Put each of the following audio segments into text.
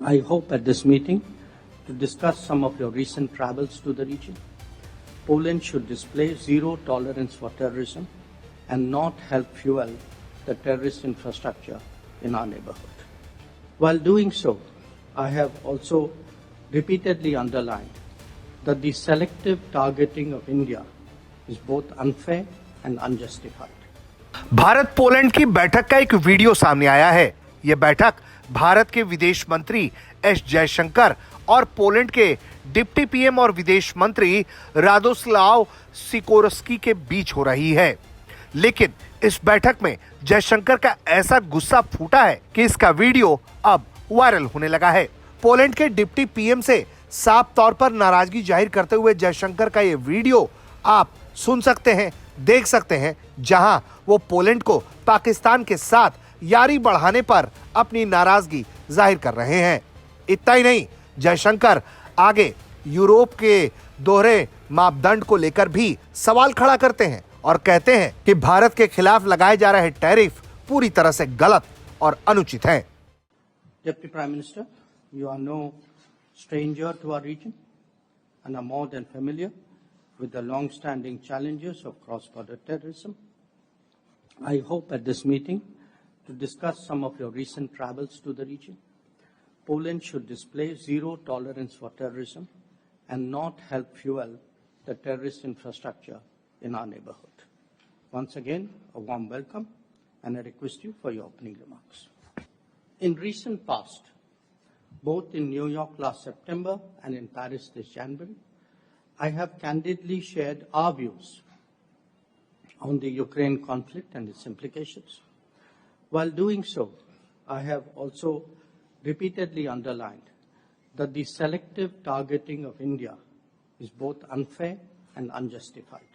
I hope at this meeting to discuss some of your recent travels to the region. Poland should display zero tolerance for terrorism and not help fuel the terrorist infrastructure in our neighborhood. While doing so, I have also repeatedly underlined that the selective targeting of India is both unfair and unjustified. Bharat Poland की बैठक का एक video सामने आया है। यह बैठक भारत के विदेश मंत्री एस जयशंकर और पोलैंड के डिप्टी पीएम और विदेश मंत्री रादोस्लाव सिकोर्स्की के बीच हो रही है। लेकिन इस बैठक में जयशंकर का ऐसा गुस्सा फूटा है कि इसका वीडियो अब वायरल होने लगा है। पोलैंड के डिप्टी पीएम से साफ तौर पर नाराजगी जाहिर करते हुए जयशंकर का ये वीडियो आप सुन सकते हैं, देख सकते हैं, जहां वो पोलैंड को पाकिस्तान के साथ यारी बढ़ाने पर अपनी नाराजगी जाहिर कर रहे हैं। इतना ही नहीं, जयशंकर आगे यूरोप के दोहरे मापदंड को लेकर भी सवाल खड़ा करते हैं और कहते हैं कि भारत के खिलाफ लगाए जा रहे टैरिफ पूरी तरह से गलत और अनुचित हैं। Deputy Prime Minister, you are no stranger to our region and are more than familiar with the long-standing challenges of cross-border terrorism. I hope at this meeting to discuss some of your recent travels to the region. Poland should display zero tolerance for terrorism and not help fuel the terrorist infrastructure in our neighborhood. Once again, a warm welcome and I request you for your opening remarks. In recent past, both in New York last September and in Paris this January, I have candidly shared our views on the Ukraine conflict and its implications. While doing so, I have also repeatedly underlined that the selective targeting of India is both unfair and unjustified.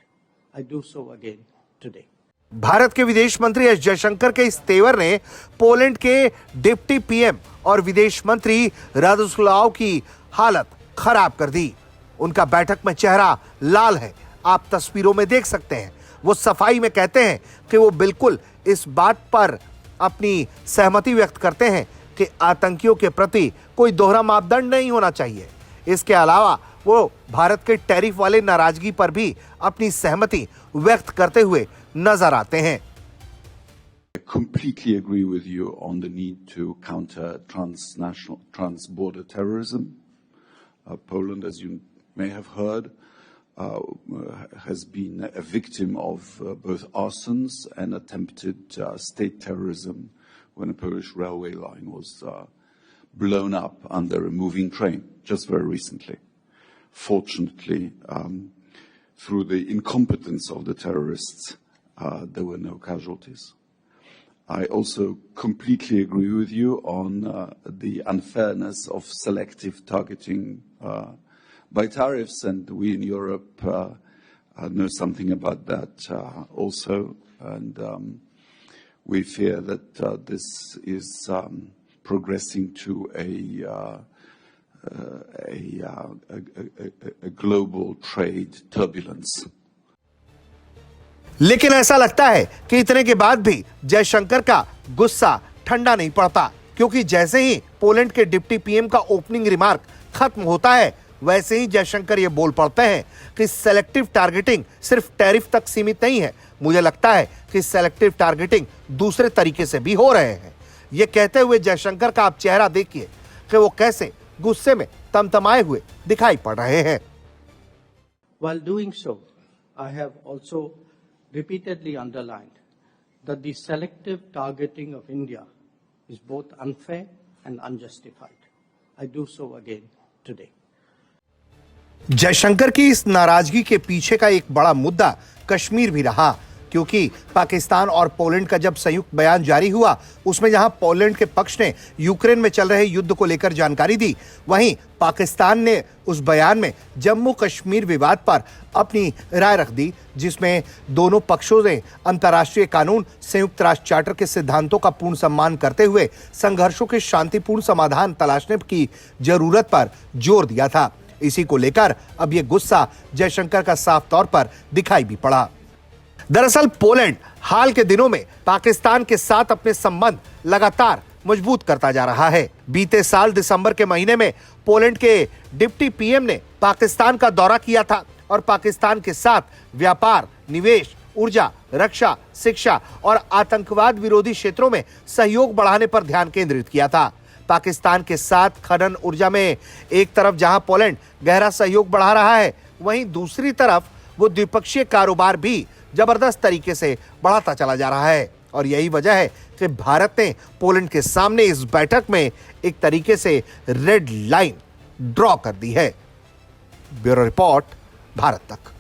I do so again today. Bharat के विदेश मंत्री S Jaishankar के इस तेवर ने Poland के deputy PM और विदेश मंत्री रादोस्लाव की हालत खराब कर दी। उनका बैठक में चेहरा लाल है, आप तस्वीरों में देख सकते हैं। वो सफाई में कहते हैं कि वो बिल्कुल इस बात पर अपनी सहमति व्यक्त करते हैं कि आतंकियों के प्रति कोई दोहरा मापदंड नहीं होना चाहिए। इसके अलावा वो भारत के टैरिफ वाले नाराजगी पर भी अपनी सहमति व्यक्त करते हुए नजर आते हैं। I completely agree with you on the need to counter trans-border terrorism. Poland, as you may have heard, has been a victim of both arsons and attempted state terrorism when a Polish railway line was blown up under a moving train just very recently. Fortunately, through the incompetence of the terrorists, there were no casualties. I also completely agree with you on the unfairness of selective targeting by tariffs, and we in Europe know something about that also, and we fear that this is progressing to a global trade turbulence. लेकिन ऐसा लगता है कि इतने के बाद भी जयशंकर का गुस्सा ठंडा नहीं पड़ता, क्योंकि जैसे ही पोलैंड के डिप्टी पीएम का ओपनिंग रिमार्क खत्म होता है, वैसे ही जयशंकर ये बोल पड़ते हैं कि सेलेक्टिव टारगेटिंग सिर्फ टैरिफ तक सीमित नहीं है। मुझे लगता है कि सेलेक्टिव टारगेटिंग दूसरे तरीके से भी हो रहे हैं। ये कहते हुए जयशंकर का आप चेहरा देखिए कि वो कैसे गुस्से में तमतमाए हुए दिखाई पड़ रहे हैं। While doing so, I have also repeatedly underlined that the selective targeting of India is both unfair and unjustified. I do so again today. Jaishankar की इस नाराजगी के पीछे का एक बड़ा मुद्दा कश्मीर भी रहा, क्योंकि पाकिस्तान और पोलैंड का जब संयुक्त बयान जारी हुआ, उसमें जहां पोलैंड के पक्ष ने यूक्रेन में चल रहे युद्ध को लेकर जानकारी दी, वहीं पाकिस्तान ने उस बयान में जम्मू कश्मीर विवाद पर अपनी राय रख दी, जिसमें दोनों पक्षों ने अंतर्राष्ट्रीय कानून, संयुक्त राष्ट्र चार्टर के सिद्धांतों का पूर्ण सम्मान करते हुए संघर्षों के शांतिपूर्ण समाधान तलाशने की जरूरत पर जोर दिया था। इसी को लेकर अब ये गुस्सा जयशंकर का साफ तौर पर दिखाई भी पड़ा। दरअसल पोलैंड हाल के दिनों में पाकिस्तान के साथ अपने संबंध लगातार मजबूत करता जा रहा है। बीते साल दिसंबर के महीने में पोलैंड के डिप्टी पीएम ने पाकिस्तान का दौरा किया था और पाकिस्तान के साथ व्यापार, निवेश, ऊर्जा, रक्षा, शिक्षा और आतंकवाद विरोधी क्षेत्रों में सहयोग बढ़ाने पर ध्यान केंद्रित किया था। पाकिस्तान के साथ खनन ऊर्जा में एक तरफ जहां पोलैंड गहरा सहयोग बढ़ा रहा है, वहीं दूसरी तरफ वो द्विपक्षीय कारोबार भी जबरदस्त तरीके से बढ़ाता चला जा रहा है। और यही वजह है कि भारत ने पोलैंड के सामने इस बैठक में एक तरीके से रेड लाइन ड्रॉ कर दी है। ब्यूरो रिपोर्ट, भारत तक।